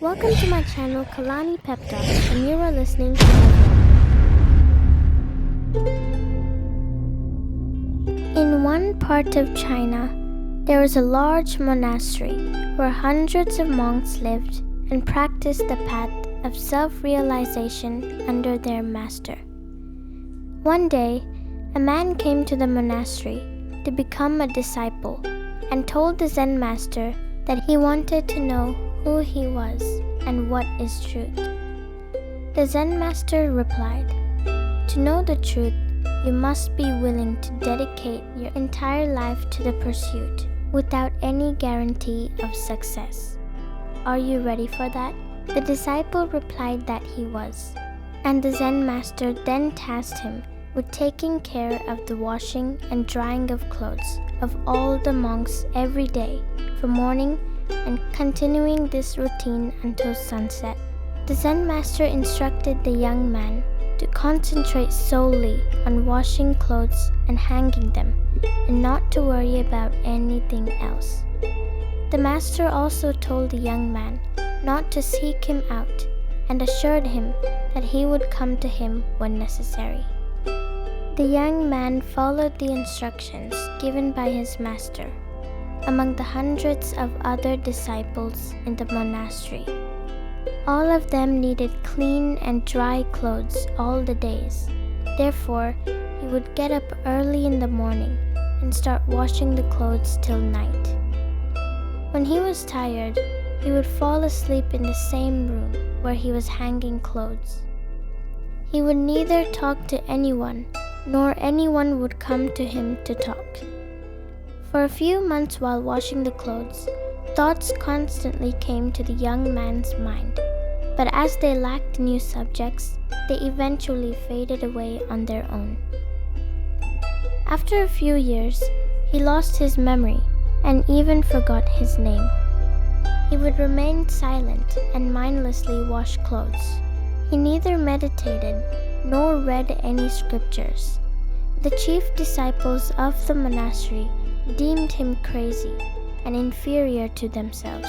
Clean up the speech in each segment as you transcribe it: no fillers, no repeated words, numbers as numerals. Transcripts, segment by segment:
Welcome to my channel Kalani Pep Talks, and you are listening to Heaven. In one part of China, there was a large monastery where hundreds of monks lived and practiced the path of self-realization under their master. One day, a man came to the monastery to become a disciple and told the Zen master that he wanted to know who he was and what is truth. The Zen master replied, "To know the truth, you must be willing to dedicate your entire life to the pursuit without any guarantee of success. Are you ready for that?" The disciple replied that he was, and the Zen master then tasked him with taking care of the washing and drying of clothes of all the monks every day from morning and continuing this routine until sunset. The Zen master instructed the young man to concentrate solely on washing clothes and hanging them, and not to worry about anything else. The master also told the young man not to seek him out and assured him that he would come to him when necessary. The young man followed the instructions given by his master among the hundreds of other disciples in the monastery. All of them needed clean and dry clothes all the days. Therefore, he would get up early in the morning and start washing the clothes till night. When he was tired, he would fall asleep in the same room where he was hanging clothes. He would neither talk to anyone, nor anyone would come to him to talk. For a few months while washing the clothes, thoughts constantly came to the young man's mind, but as they lacked new subjects, they eventually faded away on their own. After a few years, he lost his memory and even forgot his name. He would remain silent and mindlessly wash clothes. He neither meditated nor read any scriptures. The chief disciples of the monastery deemed him crazy and inferior to themselves.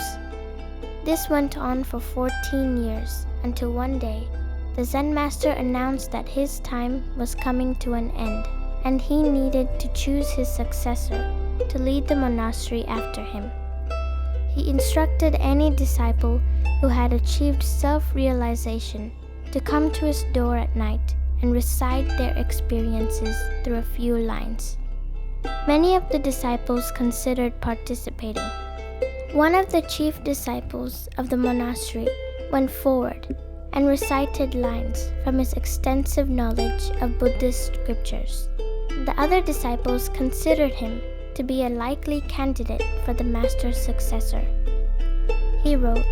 This went on for 14 years until one day the Zen master announced that his time was coming to an end and he needed to choose his successor to lead the monastery after him. He instructed any disciple who had achieved self-realization to come to his door at night and recite their experiences through a few lines. Many of the disciples considered participating. One of the chief disciples of the monastery went forward and recited lines from his extensive knowledge of Buddhist scriptures. The other disciples considered him to be a likely candidate for the master's successor. He wrote,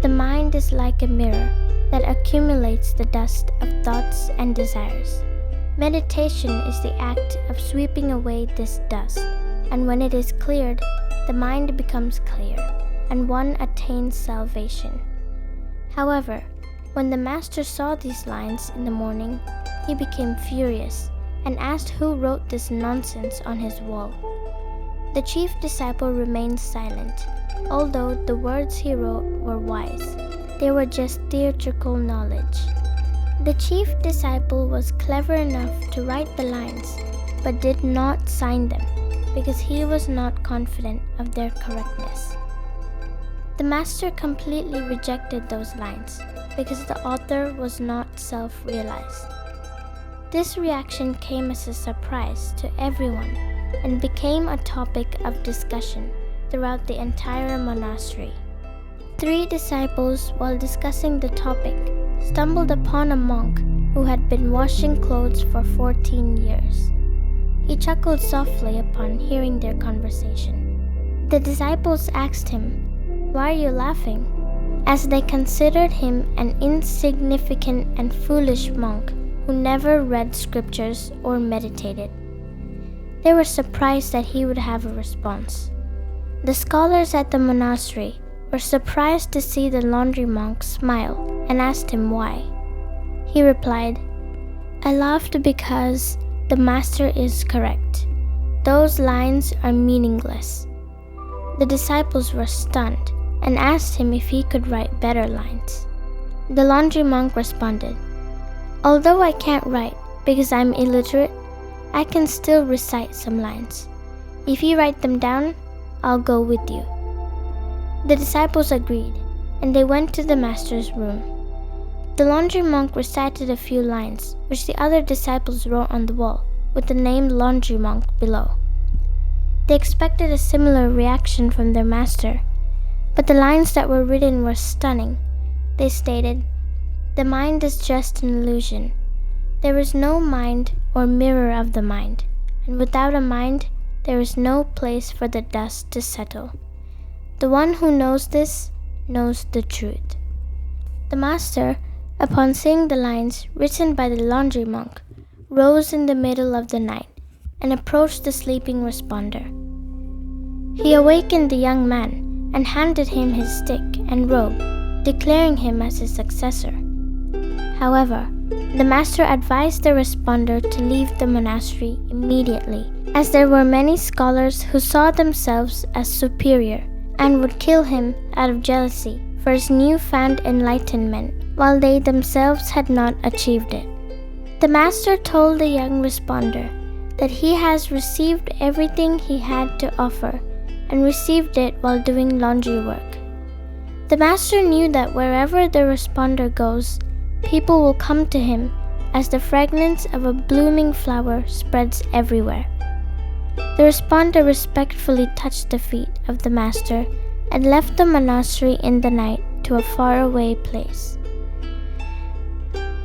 "The mind is like a mirror that accumulates the dust of thoughts and desires. Meditation is the act of sweeping away this dust, and when it is cleared, the mind becomes clear, and one attains salvation." However, when the master saw these lines in the morning, he became furious and asked who wrote this nonsense on his wall. The chief disciple remained silent, although the words he wrote were wise. They were just theatrical knowledge. The chief disciple was clever enough to write the lines, but did not sign them because he was not confident of their correctness. The master completely rejected those lines because the author was not self-realized. This reaction came as a surprise to everyone and became a topic of discussion throughout the entire monastery. 3 disciples, while discussing the topic, stumbled upon a monk who had been washing clothes for 14 years. He chuckled softly upon hearing their conversation. The disciples asked him, "Why are you laughing?" as they considered him an insignificant and foolish monk who never read scriptures or meditated. They were surprised that he would have a response. The scholars at the monastery were surprised to see the laundry monk smile and asked him why. He replied, "I laughed because the master is correct. Those lines are meaningless." The disciples were stunned and asked him if he could write better lines. The laundry monk responded, "Although I can't write because I'm illiterate, I can still recite some lines. If you write them down, I'll go with you." The disciples agreed, and they went to the master's room. The laundry monk recited a few lines, which the other disciples wrote on the wall, with the name laundry monk below. They expected a similar reaction from their master, but the lines that were written were stunning. They stated, "The mind is just an illusion. There is no mind or mirror of the mind, and without a mind, there is no place for the dust to settle. The one who knows this knows the truth." The master, upon seeing the lines written by the laundry monk, rose in the middle of the night and approached the sleeping responder. He awakened the young man and handed him his stick and robe, declaring him as his successor. However, the master advised the responder to leave the monastery immediately, as there were many scholars who saw themselves as superior and would kill him out of jealousy for his newfound enlightenment, while they themselves had not achieved it. The master told the young responder that he has received everything he had to offer and received it while doing laundry work. The master knew that wherever the responder goes, people will come to him as the fragrance of a blooming flower spreads everywhere. The responder respectfully touched the feet of the master and left the monastery in the night to a faraway place.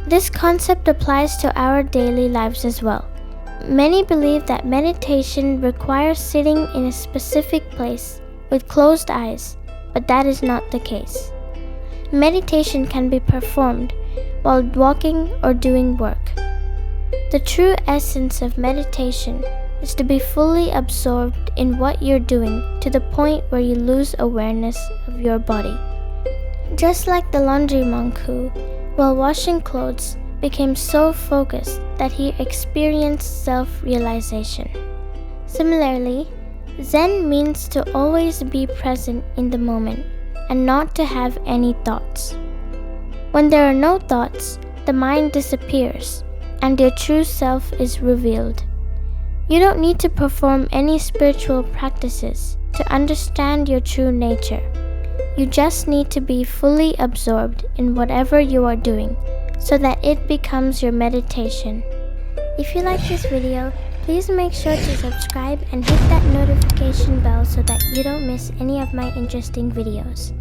This concept applies to our daily lives as well. Many believe that meditation requires sitting in a specific place with closed eyes, but that is not the case. Meditation can be performed while walking or doing work. The true essence of meditation is to be fully absorbed in what you're doing to the point where you lose awareness of your body. Just like the laundry monk who, while washing clothes, became so focused that he experienced self-realization. Similarly, Zen means to always be present in the moment and not to have any thoughts. When there are no thoughts, the mind disappears and your true self is revealed. You don't need to perform any spiritual practices to understand your true nature. You just need to be fully absorbed in whatever you are doing so that it becomes your meditation. If you like this video, please make sure to subscribe and hit that notification bell so that you don't miss any of my interesting videos.